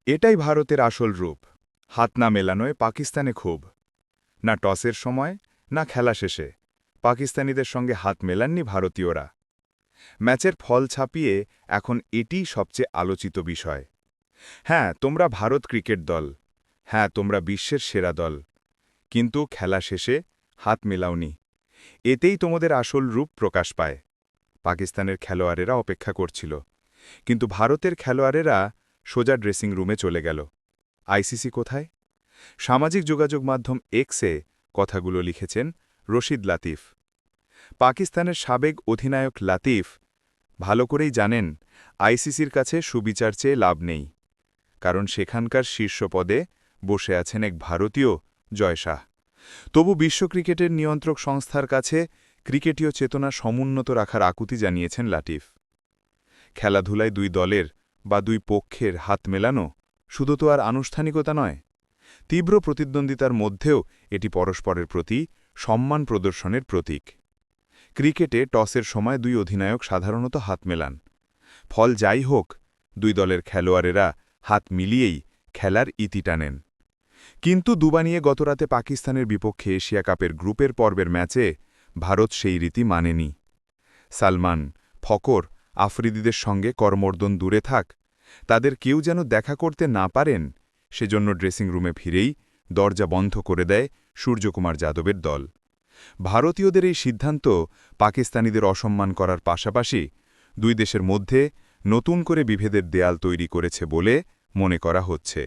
এটাই ভারতের আসল রূপ। হাত না মেলানোয় পাকিস্তানে ক্ষোভ। না টসের সময়, না খেলা শেষে পাকিস্তানিদের সঙ্গে হাত মেলাননি ভারতীয়রা। ম্যাচের ফল ছাপিয়ে এখন এটিই সবচেয়ে আলোচিত বিষয়। হ্যাঁ, তোমরা ভারত ক্রিকেট দল। হ্যাঁ, তোমরা বিশ্বের সেরা দল। কিন্তু খেলা শেষে হাত মেলাওনি। এতেই তোমাদের আসল রূপ প্রকাশ পায়। পাকিস্তানের খেলোয়াড়েরা অপেক্ষা করছিল, কিন্তু ভারতের খেলোয়াড়েরা সোজা ড্রেসিং রুমে চলে গেল। আইসিসি কোথায়? সামাজিক যোগাযোগ মাধ্যম এক্সে কথাগুলো লিখেছেন রশিদ লাতিফ। পাকিস্তানের সাবেক অধিনায়ক লাতিফ ভালো করেই জানেন আইসিসির কাছে সুবিচার চেয়ে লাভ নেই, কারণ সেখানকার শীর্ষ পদে বসে আছেন এক ভারতীয়, জয় শাহ। তবু বিশ্ব ক্রিকেটের নিয়ন্ত্রক সংস্থার কাছে ক্রিকেটীয় চেতনা সমুন্নত রাখার আকুতি জানিয়েছেন লাতিফ। খেলাধুলায় দুই দলের বা দুই পক্ষের হাত মেলানো শুধু তো আর আনুষ্ঠানিকতা নয়, তীব্র প্রতিদ্বন্দ্বিতার মধ্যেও এটি পরস্পরের প্রতি সম্মান প্রদর্শনের প্রতীক। ক্রিকেটে টসের সময় দুই অধিনায়ক সাধারণত হাত মেলান। ফল যাই হোক, দুই দলের খেলোয়াড়েরা হাত মিলিয়েই খেলার ইতি টানেন। কিন্তু দুবানিয়ে গতরাতে পাকিস্তানের বিপক্ষে এশিয়া কাপের গ্রুপের পর্বের ম্যাচে ভারত সেই রীতি মানেনি। সালমান, ফকর, আফ্রিদিদের সঙ্গে করমর্দন দূরে থাক, তাদের কেউ যেন দেখা করতে না পারেন, সেজন্য ড্রেসিং রুমে ফিরেই দরজা বন্ধ করে দেয় সূর্যকুমার যাদবের দল। ভারতীয়দের এই সিদ্ধান্ত পাকিস্তানিদের অসম্মান করার পাশাপাশি দুই দেশের মধ্যে নতুন করে বিভেদের দেয়াল তৈরি করেছে বলে মনে করা হচ্ছে।